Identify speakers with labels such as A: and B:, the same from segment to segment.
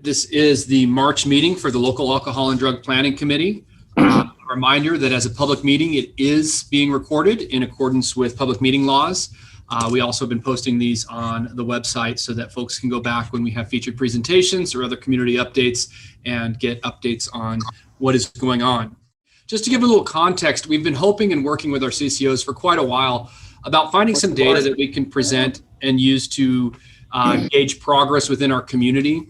A: This is the March meeting for the local Alcohol and Drug Planning Committee. A reminder that as a public meeting, it is being recorded in accordance with public meeting laws. We also have been posting these on the website so that folks can go back when we have featured presentations or other community updates and get updates on what is going on. Just to give a little context, we've been hoping and working with our CCOs for quite a while about finding some data that we can present and use to gauge progress within our community.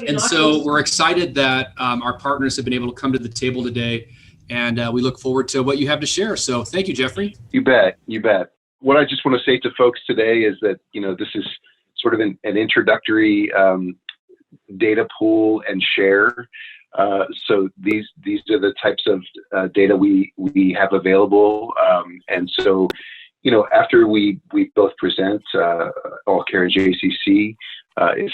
A: And so we're excited that our partners have been able to come to the table today, and we look forward to what you have to share. So thank you, Jeffrey.
B: You bet. You bet. What I just want to say to folks today is that, this is sort of an introductory data pool and share. So these are the types of data we have available. And so, after we both present AllCare and JCC, if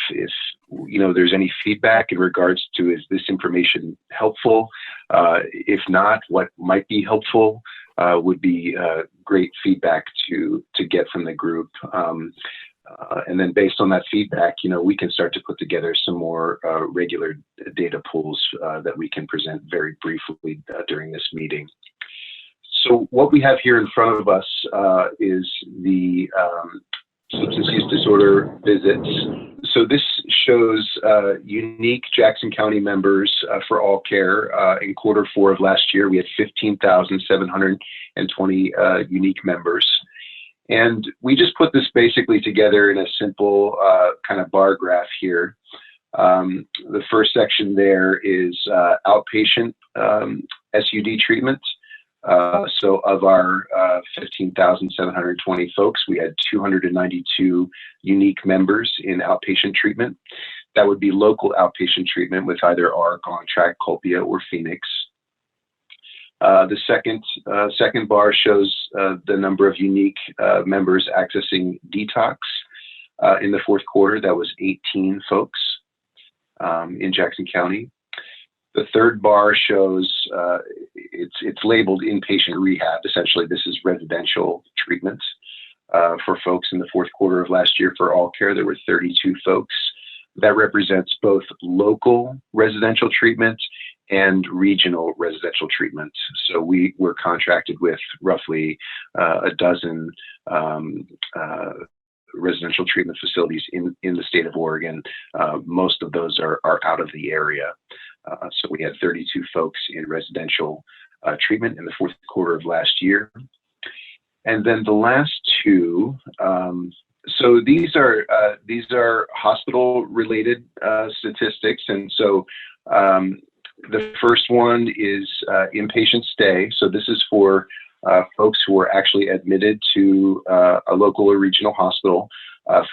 B: there's any feedback in regards to, is this information helpful? If not, what might be helpful would be great feedback to get from the group. And then based on that feedback, we can start to put together some more regular data pools that we can present very briefly during this meeting. So what we have here in front of us is the substance use disorder visits. So this shows unique Jackson County members for AllCare. In Q4 of last year, we had 15,720 unique members. And we just put this basically together in a simple kind of bar graph here. The first section there is outpatient SUD treatment. So of our 15,720 folks, we had 292 unique members in outpatient treatment. That would be local outpatient treatment with either ARC, OnTrack, Culpia, or Phoenix. The second bar shows the number of unique members accessing detox. In the Q4, that was 18 folks in Jackson County. The third bar shows it's labeled inpatient rehab. Essentially, this is residential treatment for folks in the Q4 of last year. For AllCare, there were 32 folks. That represents both local residential treatment and regional residential treatment. So we were contracted with roughly a dozen residential treatment facilities in the state of Oregon. Most of those are out of the area. So we had 32 folks in residential treatment in the Q4 of last year. And then the last two, so these are hospital-related statistics. And so the first one is inpatient stay. So this is for folks who are actually admitted to a local or regional hospital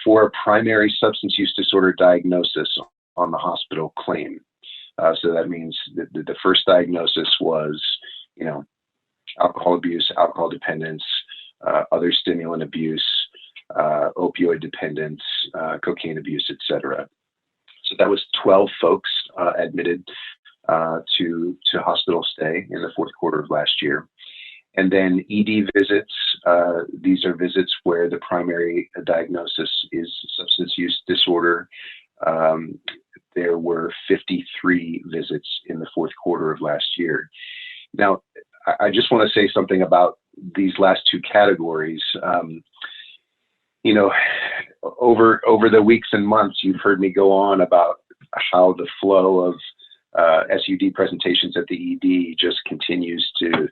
B: for a primary substance use disorder diagnosis on the hospital claim. So that means that the first diagnosis was, alcohol abuse, alcohol dependence, other stimulant abuse, opioid dependence, cocaine abuse, etc. So that was 12 folks admitted to hospital stay in the Q4 of last year. And then ED visits, these are visits where the primary diagnosis is substance use disorder. There were 53 visits in the Q4 of last year. Now, I just want to say something about these last two categories. Over the weeks and months, you've heard me go on about how the flow of SUD presentations at the ED just continues to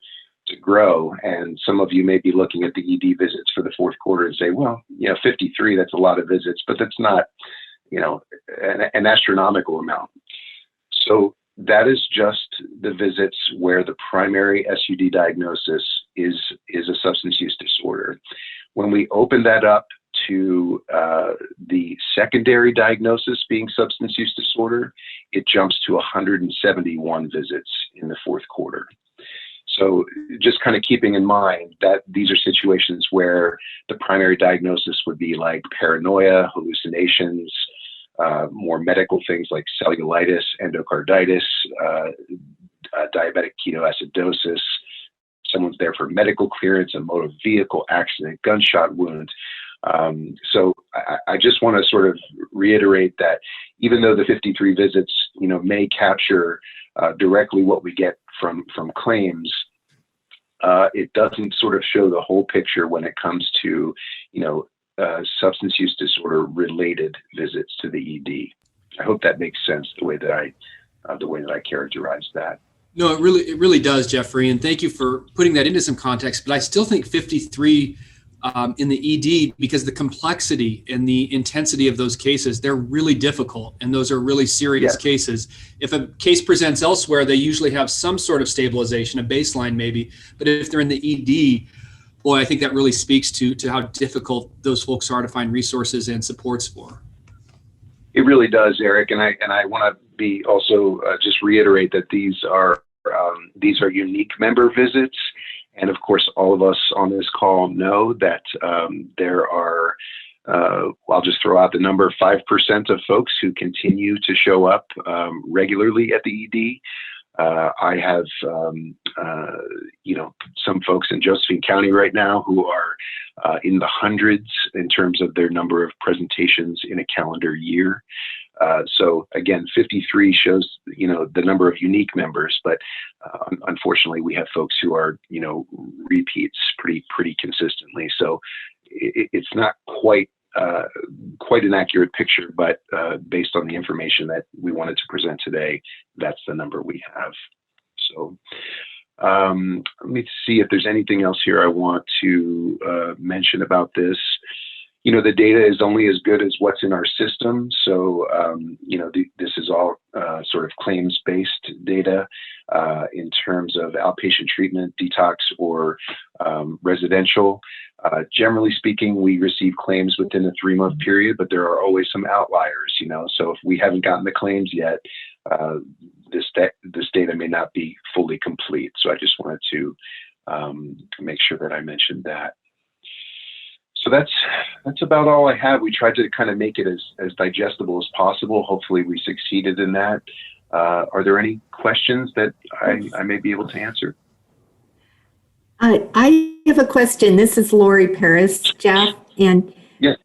B: grow. And some of you may be looking at the ED visits for the Q4 and say, well, 53, that's a lot of visits, but that's not, an astronomical amount. So that is just the visits where the primary SUD diagnosis is a substance use disorder. When we open that up to the secondary diagnosis being substance use disorder, it jumps to 171 visits in the Q4. So just kind of keeping in mind that these are situations where the primary diagnosis would be like paranoia, hallucinations, more medical things like cellulitis, endocarditis, diabetic ketoacidosis. Someone's there for medical clearance, a motor vehicle accident, gunshot wound. So I just want to sort of reiterate that even though the 53 visits, may capture directly what we get from claims, it doesn't sort of show the whole picture when it comes to, substance use disorder related visits to the ED. I hope that makes sense the way that I characterized that.
A: No, it really does, Jeffrey, and thank you for putting that into some context. But I still think 53 in the ED, because the complexity and the intensity of those cases, they're really difficult, and those are really serious cases. If a case presents elsewhere, they usually have some sort of stabilization, a baseline maybe. But if they're in the ED, boy, I think that really speaks to how difficult those folks are to find resources and supports for.
B: It really does, Eric, and I want to be also just reiterate that these are unique member visits, and of course, all of us on this call know that there are. I'll just throw out the number: 5% of folks who continue to show up regularly at the ED. I have, some folks in Josephine County right now who are in the hundreds in terms of their number of presentations in a calendar year. So again, 53 shows, the number of unique members, but unfortunately we have folks who are, repeats pretty consistently. So it's not quite an accurate picture, but based on the information that we wanted to present today, that's the number we have. So let me see if there's anything else here I want to mention about this. The data is only as good as what's in our system. So, this is all sort of claims-based data in terms of outpatient treatment, detox, or residential. Generally speaking, we receive claims within a 3-month period, but there are always some outliers, So if we haven't gotten the claims yet, this data may not be fully complete. So I just wanted to make sure that I mentioned that. So that's about all I have. We tried to kind of make it as digestible as possible. Hopefully we succeeded in that. Are there any questions that I may be able to answer?
C: I have a question. This is Lori Paris, Jeff, and
B: yes.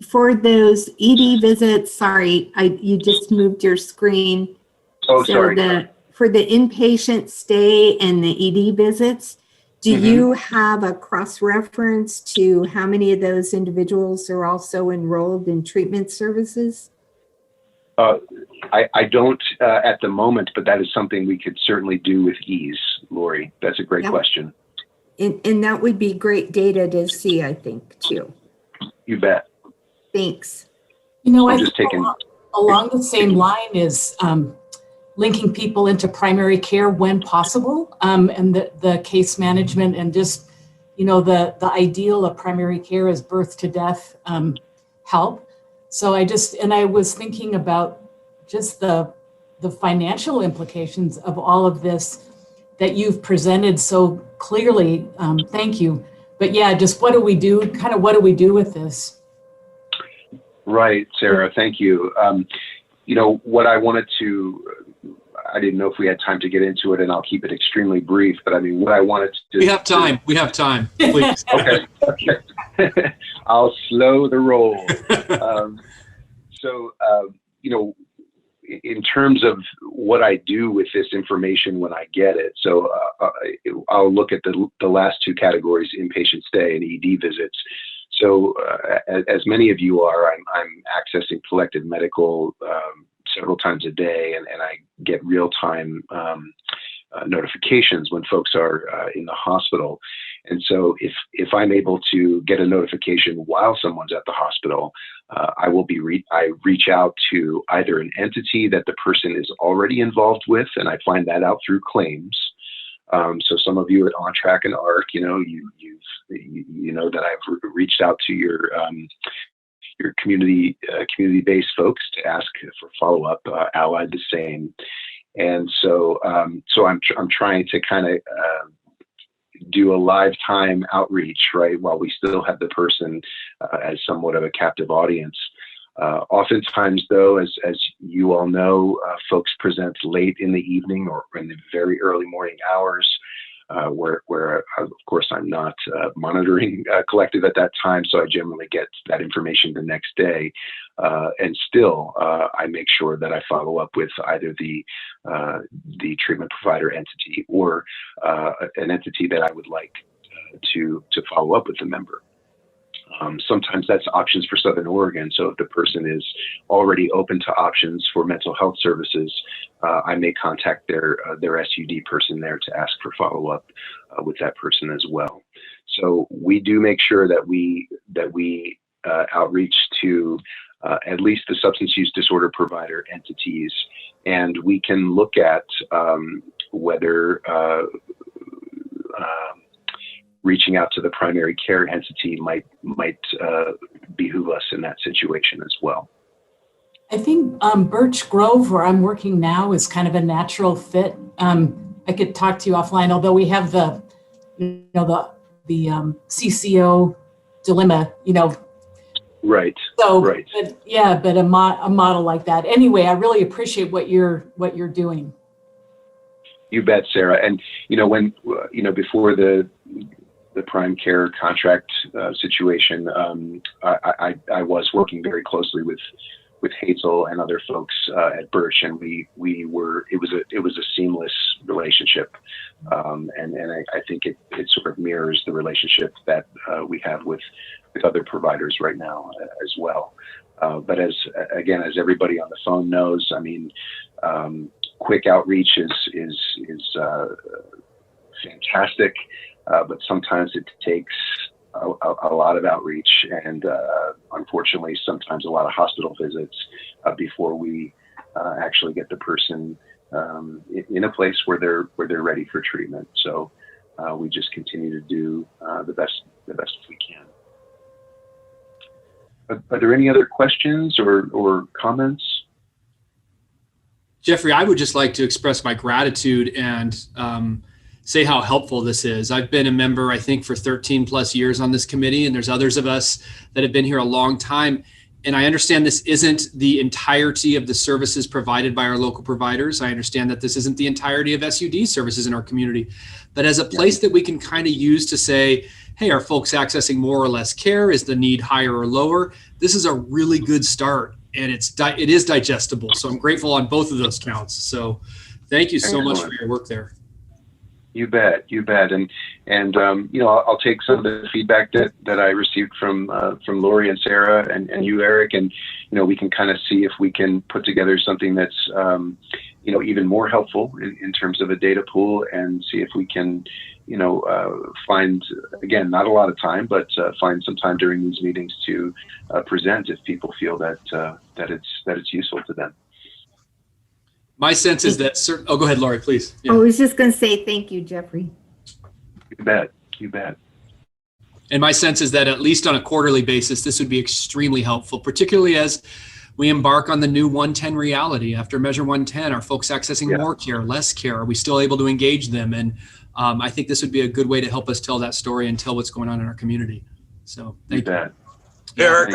C: For those ED visits, you just moved your screen.
B: Oh,
C: so
B: sorry.
C: For the inpatient stay and the ED visits, do you have a cross-reference to how many of those individuals are also enrolled in treatment services?
B: I don't at the moment, but that is something we could certainly do with ease, Lori. That's a great question.
C: And that would be great data to see, I think, too.
B: You bet.
C: Thanks.
D: I think along the same line is linking people into primary care when possible, and the case management, and just, the ideal of primary care is birth to death help. So I was thinking about just the financial implications of all of this that you've presented so clearly. Thank you. But yeah, just what do we do with this?
B: Right, Sarah, thank you. What I wanted to, I didn't know if we had time to get into it, and I'll keep it extremely brief, but I mean, what I wanted to do.
A: We have time, please.
B: Okay. I'll slow the roll. In terms of what I do with this information when I get it, so I'll look at the last 2 categories, inpatient stay and ED visits. So as many of you are, I'm accessing Collective Medical several times a day, and I get real-time notifications when folks are in the hospital. And so if I'm able to get a notification while someone's at the hospital, I reach out to either an entity that the person is already involved with, and I find that out through claims. So some of you at OnTrack and ARC, you know that I've reached out to your community-based folks to ask for follow-up. Allied the same, and so I'm trying to kind of do a live time outreach, right, while we still have the person as somewhat of a captive audience. Oftentimes, though, as you all know, folks present late in the evening or in the very early morning hours, where course, I'm not monitoring Collective at that time, so I generally get that information the next day. And still, I make sure that I follow up with either the treatment provider entity or an entity that I would like to follow up with the member. Sometimes that's options for Southern Oregon. So if the person is already open to options for mental health services, I may contact their SUD person there to ask for follow-up with that person as well. So we do make sure that we outreach to at least the substance use disorder provider entities, and we can look at whether reaching out to the primary care entity might behoove us in that situation as well.
D: I think Birch Grove, where I'm working now, is kind of a natural fit. I could talk to you offline, although we have the CCO dilemma,
B: Right.
D: So,
B: right.
D: But a model like that. Anyway, I really appreciate what you're doing.
B: You bet, Sarah. And when before the prime care contract situation, I was working very closely with Hazel and other folks at Birch, and it was a seamless relationship, and I think it sort of mirrors the relationship that we have with other providers right now as well. But as everybody on the phone knows, I mean, quick outreach is fantastic, but sometimes it takes a lot of outreach, and unfortunately, sometimes a lot of hospital visits before we actually get the person in a place where they're ready for treatment. So we just continue to do the best we can. Are there any other questions or comments?
A: Jeffrey, I would just like to express my gratitude and say how helpful this is. I've been a member, I think, for 13 plus years on this committee, and there's others of us that have been here a long time. And I understand this isn't the entirety of the services provided by our local providers. I understand that this isn't the entirety of SUD services in our community, but as a place that we can kind of use to say, hey, are folks accessing more or less care? Is the need higher or lower? This is a really good start, and it is digestible. So I'm grateful on both of those counts. So thank you so much for your work there.
B: You bet, and I'll take some of the feedback that I received from Lori and Sarah and you, Eric, and we can kind of see if we can put together something that's even more helpful in terms of a data pool, and see if we can find, again, not a lot of time, but find some time during these meetings to present if people feel that it's useful to them.
A: My sense is that oh, go ahead, Lori, please. Yeah.
C: I was just going to say thank you, Jeffrey.
B: You bet.
A: And my sense is that at least on a quarterly basis, this would be extremely helpful, particularly as we embark on the new 110 reality. After Measure 110, are folks accessing more care, less care? Are we still able to engage them? And I think this would be a good way to help us tell that story and tell what's going on in our community. So thank you.
E: Eric,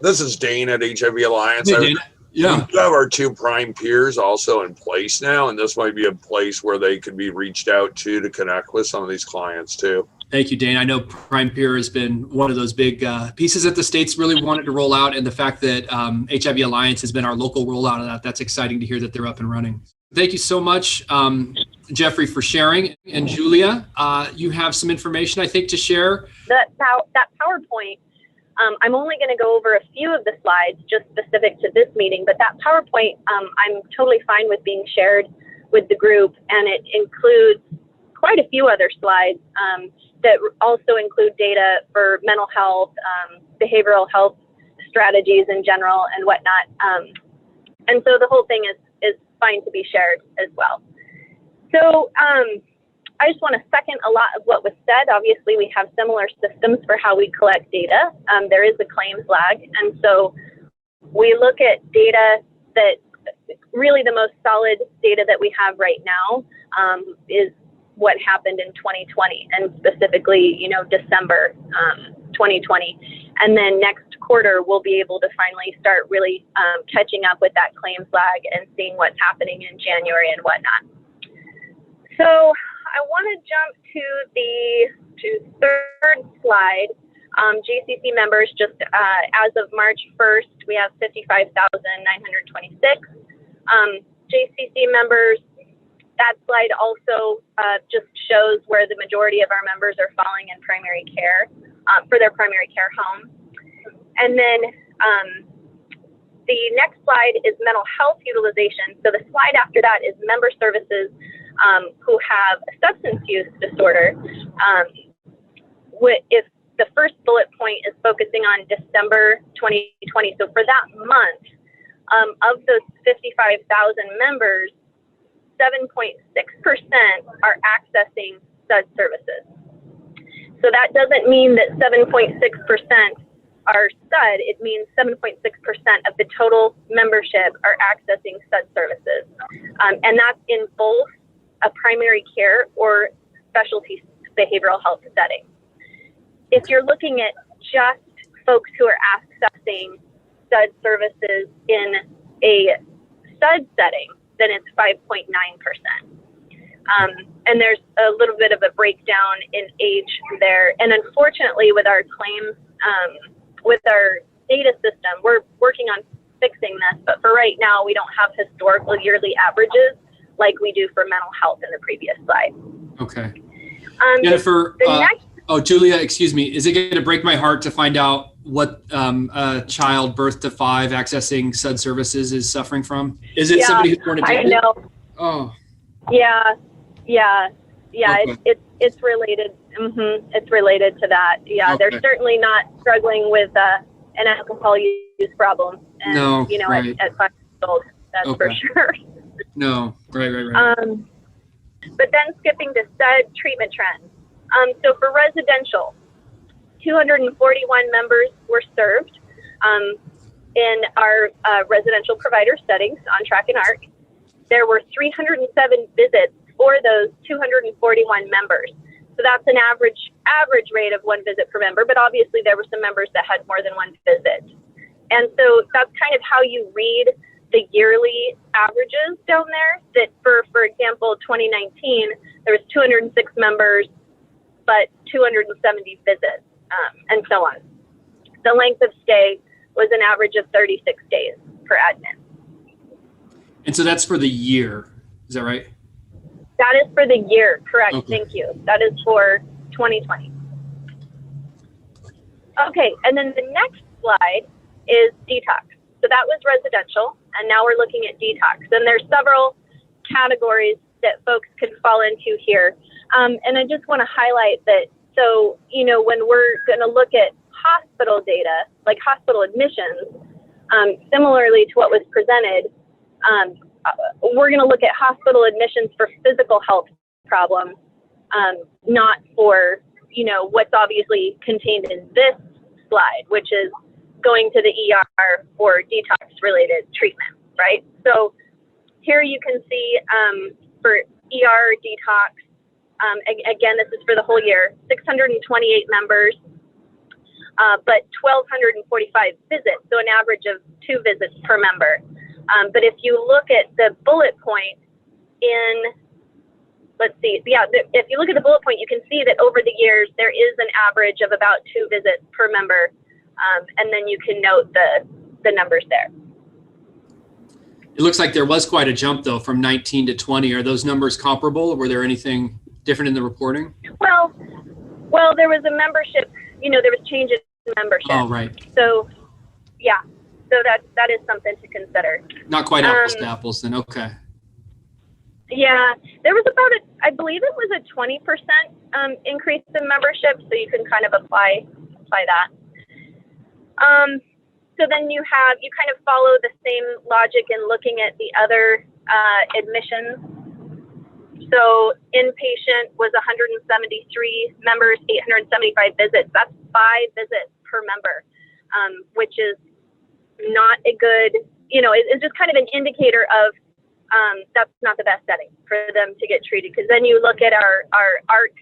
E: this is Dane at HIV Alliance.
A: Hey, Dana. Yeah.
E: We have our two prime peers also in place now, and this might be a place where they could be reached out to connect with some of these clients too.
A: Thank you, Dane. I know Prime Peer has been one of those big pieces that the states really wanted to roll out, and the fact that HIV Alliance has been our local rollout of that's exciting to hear that they're up and running. Thank you so much, Jeffrey, for sharing. And Julia, you have some information, I think, to share.
F: That PowerPoint, I'm only going to go over a few of the slides just specific to this meeting, but that PowerPoint, I'm totally fine with being shared with the group, and it includes quite a few other slides that also include data for mental health, behavioral health strategies in general and whatnot. And so the whole thing is fine to be shared as well. So I just want to second a lot of what was said. Obviously, we have similar systems for how we collect data. There is a claims lag. And so we look at data that really the most solid data that we have right now is what happened in 2020, and specifically, December 2020. And then next quarter, we'll be able to finally start really catching up with that claims lag and seeing what's happening in January and whatnot. So I want to jump to slide, JCC members, just as of March 1st, we have 55,926. JCC members, that slide also just shows where the majority of our members are falling in primary care for their primary care home. And then the next slide is mental health utilization. So the slide after that is member services who have a substance use disorder. If the first bullet point is focusing on December 2020, so for that month, of those 55,000 members, 7.6% are accessing SUD services. So that doesn't mean that 7.6% are SUD, it means 7.6% of the total membership are accessing SUD services. And that's in both a primary care or specialty behavioral health setting. If you're looking at just folks who are accessing SUD services in a SUD setting, then it's 5.9%. And there's a little bit of a breakdown in age there. And unfortunately, with our claims, with our data system, we're working on fixing this. But for right now, we don't have historical yearly averages like we do for mental health in the previous slide.
A: Okay. Jennifer,
F: next,
A: Julia, excuse me. Is it going to break my heart to find out what a child birth to 5 accessing SUD services is suffering from? Is it somebody who's born addicted?
F: I know.
A: Oh.
F: Yeah.
A: Okay.
F: It's related. It's related to that. Yeah,
A: Okay.
F: they're certainly not struggling with an alcohol use problem. And,
A: No, right.
F: at 5 years old, that's for
A: Okay.
F: sure.
A: No, right.
F: But then skipping to SUD treatment trends. So for residential, 241 members were served in our residential provider settings on Track and ARC. There were 307 visits for those 241 members. So that's an average rate of 1 visit per member, but obviously there were some members that had more than 1 visit. And so that's kind of how you read the yearly averages down there, that for example, 2019, there was 206 members, but 270 visits, and so on. The length of stay was an average of 36 days per admin.
A: And so that's for the year. Is that right?
F: That is for the year, correct.
A: Okay.
F: Thank you. That is for 2020. Okay, and then the next slide is detox. So that was residential, and now we're looking at detox. And there's several categories that folks can fall into here. And I just want to highlight that, so, when we're going to look at hospital data, like hospital admissions, similarly to what was presented, we're going to look at hospital admissions for physical health problems, not for, what's obviously contained in this slide, which is going to the ER for detox-related treatment, right? So here you can see for ER detox, again, this is for the whole year, 628 members, but 1,245 visits, so an average of 2 visits per member. But if you look at the bullet point if you look at the bullet point, you can see that over the years, there is an average of about 2 visits per member. And then you can note the numbers there.
A: It looks like there was quite a jump, though, from 19 to 20. Are those numbers comparable? Were there anything different in the reporting?
F: Well, there was a membership, there was changes in membership.
A: Oh, right.
F: So, yeah. So that is something to consider.
A: Not quite apples to apples, then. Okay.
F: Yeah, there was about I believe it was a 20% increase in membership, so you can kind of apply that. So then you kind of follow the same logic in looking at the other admissions. So inpatient was 173 members, 875 visits. That's 5 visits per member, which is not a good, it's just kind of an indicator of that's not the best setting for them to get treated. Because then you look at our ARC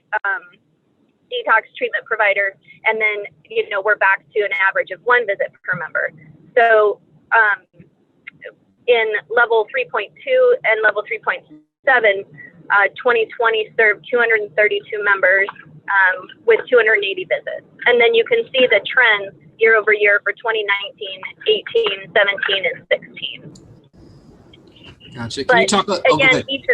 F: detox treatment provider, and then we're back to an average of 1 visit per member. So in level 3.2 and level 3.7, 2020 served 232 members with 280 visits. And then you can see the trends year over year for 2019, 18, 17, and 16.
A: Gotcha. Can you
F: But
A: talk? Go
F: again,
A: ahead.
F: each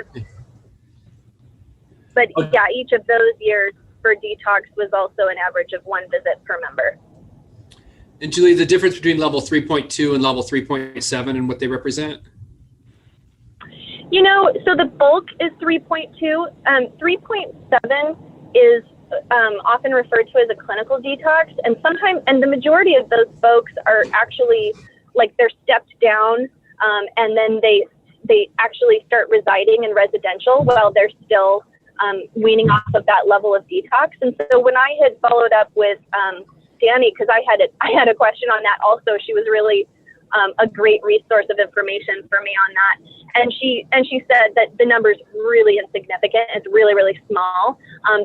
F: of those years for detox was also an average of 1 visit per member.
A: And Julie, the difference between level 3.2 and level 3.7 and what they represent?
F: You know, so the bulk is 3.2. 3.7 is often referred to as a clinical detox, and sometimes, and the majority of those folks are actually like they're stepped down, and then they actually start residing in residential while they're still weaning off of that level of detox. And so when I had followed up with Danny, because I had a question on that also, she was really a great resource of information for me on that. And she said that the number's really insignificant. It's really, really small.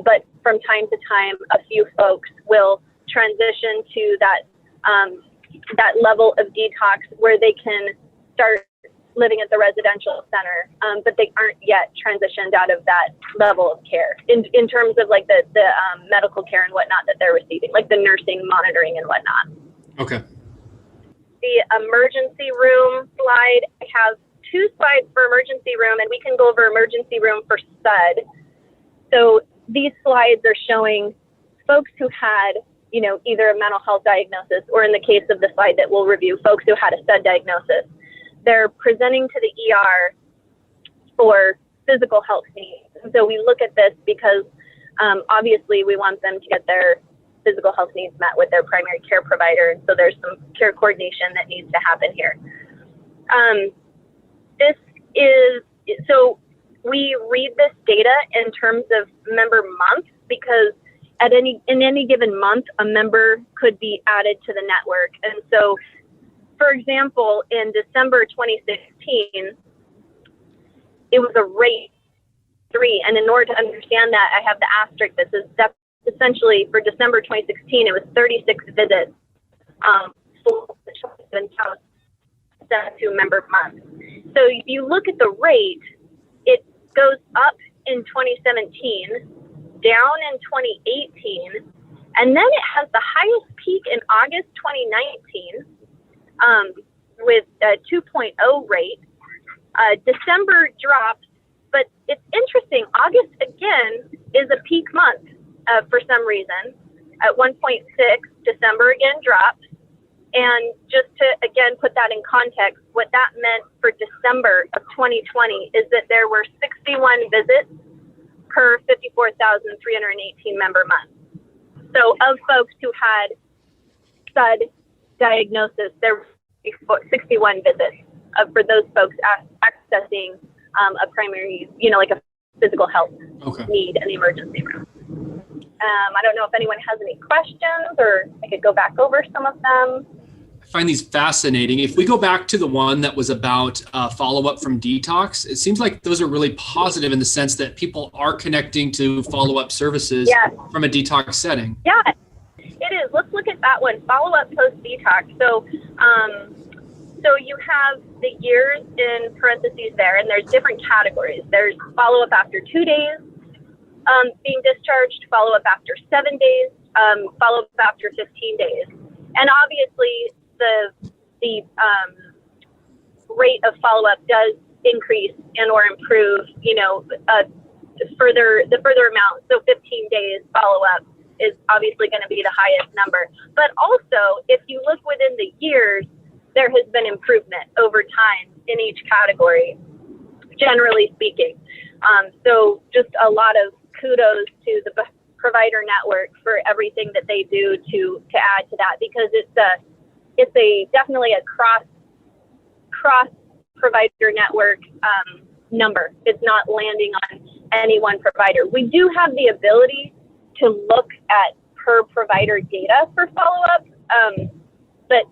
F: But from time to time, a few folks will transition to that level of detox where they can start living at the residential center, but they aren't yet transitioned out of that level of care in terms of like the medical care and whatnot that they're receiving, like the nursing monitoring and whatnot.
A: Okay.
F: The emergency room slide, I have 2 slides for emergency room, and we can go over emergency room for SUD. So these slides are showing folks who had, you know, either a mental health diagnosis, or in the case of the slide that we'll review, folks who had a SUD diagnosis. They're presenting to the ER for physical health needs. And so we look at this because obviously we want them to get their physical health needs met with their primary care provider. And so there's some care coordination that needs to happen here. So we read this data in terms of member month, because in any given month, a member could be added to the network. And so, for example, in December 2016, it was a rate 3. And in order to understand that, I have the asterisk. That's essentially for December 2016, it was 36 visits for the 27,000 member month. So if you look at the rate, it goes up in 2017, down in 2018, and then it has the highest peak in August 2019 with a 2.0 rate. December drops, but it's interesting. August again is a peak month for some reason at 1.6. December again drops. And just to again put that in context, what that meant for December of 2020 is that there were 61 visits per 54,318 member months. So of folks who had SUD diagnosis, there were 61 visits for those folks accessing a primary, like a physical health need in the emergency room. I don't know if anyone has any questions, or I could go back over some of them.
A: I find these fascinating. If we go back to the one that was about follow-up from detox, it seems like those are really positive in the sense that people are connecting to follow-up services from a detox setting.
F: Yeah, it is. Let's look at that one, follow-up post-detox. So you have the years in parentheses there, and there's different categories. There's follow-up after 2 days, being discharged, follow-up after 7 days, follow-up after 15 days. And obviously, the rate of follow-up does increase and or improve, the further amount. So 15 days follow-up is obviously going to be the highest number. But also, if you look within the years, there has been improvement over time in each category, generally speaking. So just a lot of kudos to the provider network for everything that they do to add to that, because it's definitely a cross provider network number. It's not landing on any one provider. We do have the ability to look at per provider data for follow-up, but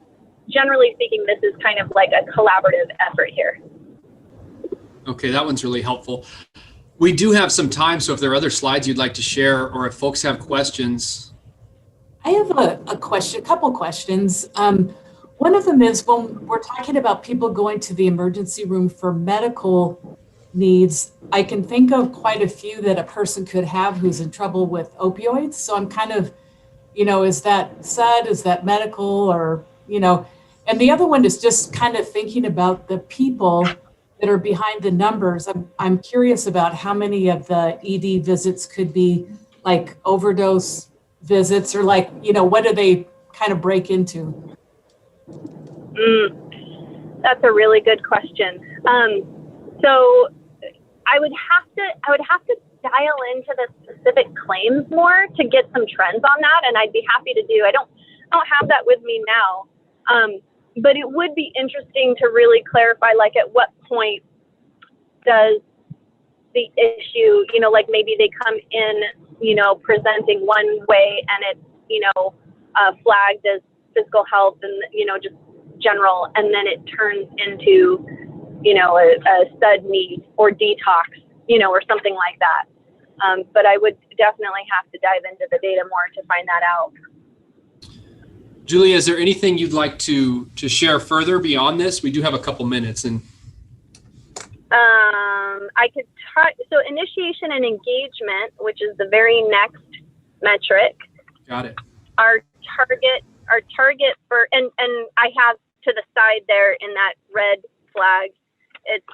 F: generally speaking, this is kind of like a collaborative effort here.
A: Okay, that one's really helpful. We do have some time, so if there are other slides you'd like to share, or if folks have questions.
D: I have a couple questions. One of them is, when we're talking about people going to the emergency room for medical needs, I can think of quite a few that a person could have who's in trouble with opioids. So I'm kind of, is that SUD, is that medical, or, and the other one is just kind of thinking about the people that are behind the numbers. I'm curious about how many of the ED visits could be like overdose visits, or like, what do they kind of break into?
F: That's a really good question. So I would have to dial into the specific claims more to get some trends on that, and I'd be happy to do. I don't have that with me now, but it would be interesting to really clarify, like, at what point does the issue, like maybe they come in, presenting one way and it's, flagged as physical health and, just general, and then it turns into, a SUD need or detox, or something like that. But I would definitely have to dive into the data more to find that out.
A: Julia, is there anything you'd like to share further beyond this? We do have a couple minutes, and
F: I could try. So initiation and engagement, which is the very next metric.
A: got it.
F: Our target for, and I have to the side there in that red flag, it's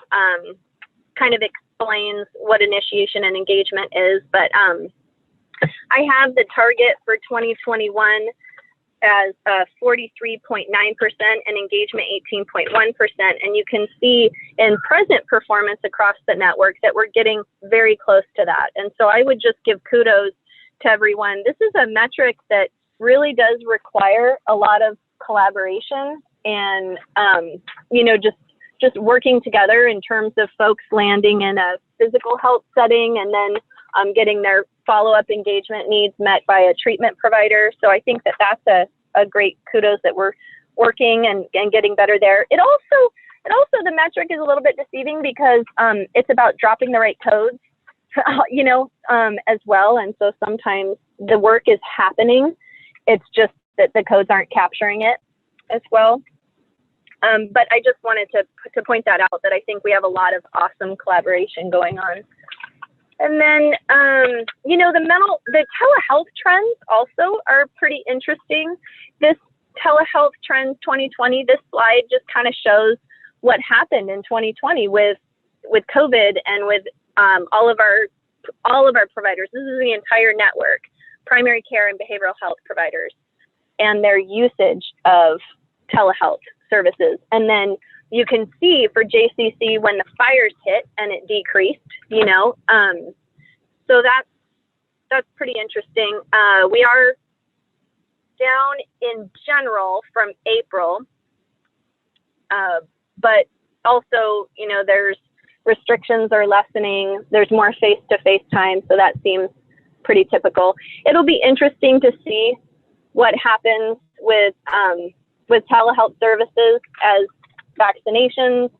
F: kind of explains what initiation and engagement is, but I have the target for 2021 as 43.9% and engagement 18.1%. And you can see in present performance across the network that we're getting very close to that. And so I would just give kudos to everyone. This is a metric that really does require a lot of collaboration and, just working together in terms of folks landing in a physical health setting and then getting their follow-up engagement needs met by a treatment provider. So I think that that's a great kudos that we're working and getting better there. It also, the metric is a little bit deceiving because it's about dropping the right codes, as well. And so sometimes the work is happening. It's just that the codes aren't capturing it as well. But I just wanted to point that out, that I think we have a lot of awesome collaboration going on. And then, the telehealth trends also are pretty interesting. This telehealth trends 2020, this slide just kind of shows what happened in 2020 with COVID and with all of our providers. This is the entire network, primary care and behavioral health providers, and their usage of telehealth services. And then you can see for JCC when the fires hit and it decreased, so that's pretty interesting. We are down in general from April, but also, there's restrictions are lessening. There's more face-to-face time, so that seems pretty typical. It'll be interesting to see what happens with telehealth services as vaccinations,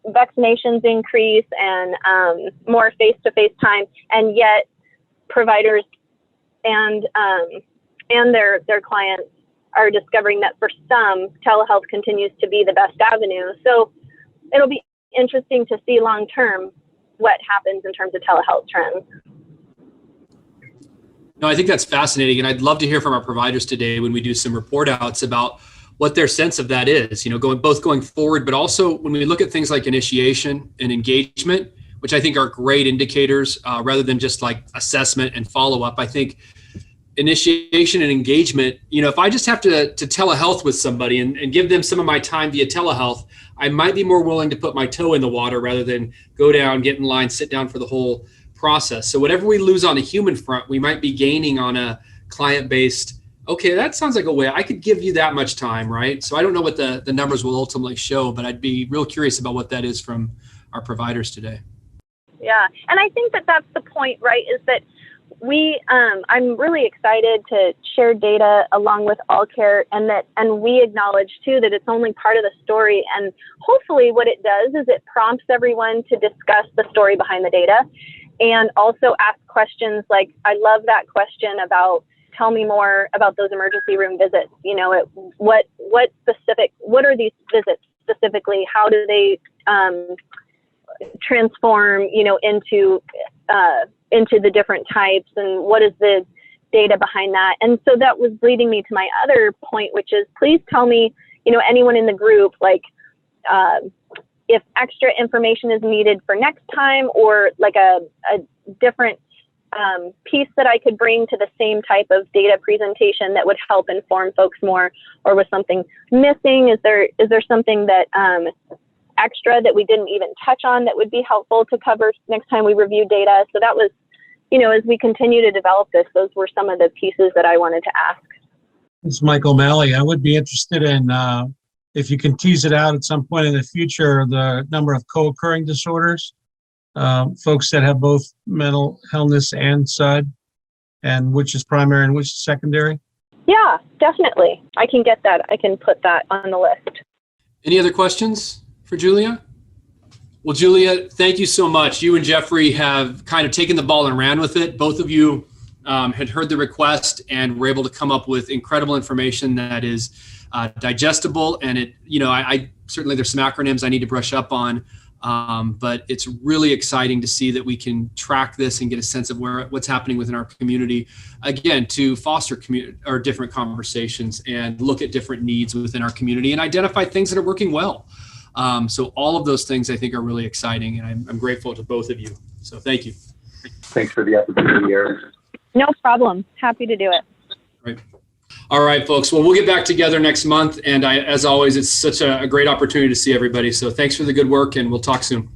F: vaccinations increase and more face-to-face time, and yet providers and their clients are discovering that for some, telehealth continues to be the best avenue. So it'll be interesting to see long-term what happens in terms of telehealth trends.
A: No, I think that's fascinating. And I'd love to hear from our providers today when we do some report outs about what their sense of that is, going forward, but also when we look at things like initiation and engagement, which I think are great indicators rather than just like assessment and follow-up. I think initiation and engagement, if I just have to telehealth with somebody and give them some of my time via telehealth, I might be more willing to put my toe in the water rather than go down, get in line, sit down for the whole process. So whatever we lose on a human front, we might be gaining on a client-based, okay, that sounds like a way I could give you that much time, right? So I don't know what the numbers will ultimately show, but I'd be real curious about what that is from our providers today.
F: Yeah, and I think that that's the point, right, is that I'm really excited to share data along with AllCare, and we acknowledge too that it's only part of the story. And hopefully what it does is it prompts everyone to discuss the story behind the data and also ask questions like, I love that question about, tell me more about those emergency room visits. What are these visits specifically? How do they, transform, into the different types, and what is the data behind that. And so that was leading me to my other point, which is, please tell me, anyone in the group, like, if extra information is needed for next time, or like a different piece that I could bring to the same type of data presentation that would help inform folks more, or was something missing? Is there something that extra that we didn't even touch on that would be helpful to cover next time we review data? So that was, as we continue to develop this, those were some of the pieces that I wanted to ask.
G: This is Mike O'Malley. I would be interested in, if you can tease it out at some point in the future, the number of co-occurring disorders, folks that have both mental illness and SUD, and which is primary and which is secondary.
F: Yeah, definitely. I can get that. I can put that on the list.
A: Any other questions for Julia? Well, Julia, thank you so much. You and Jeffrey have kind of taken the ball and ran with it. Both of you had heard the request and were able to come up with incredible information that is digestible. And I certainly, there's some acronyms I need to brush up on, but it's really exciting to see that we can track this and get a sense of what's happening within our community, again, to foster different conversations and look at different needs within our community and identify things that are working well. So all of those things I think are really exciting, and I'm grateful to both of you. So thank you.
B: Thanks for the opportunity, Eric.
F: No problem. Happy to do it.
A: Right. All right, folks. Well, we'll get back together next month. And as always, it's such a great opportunity to see everybody. So thanks for the good work, and we'll talk soon.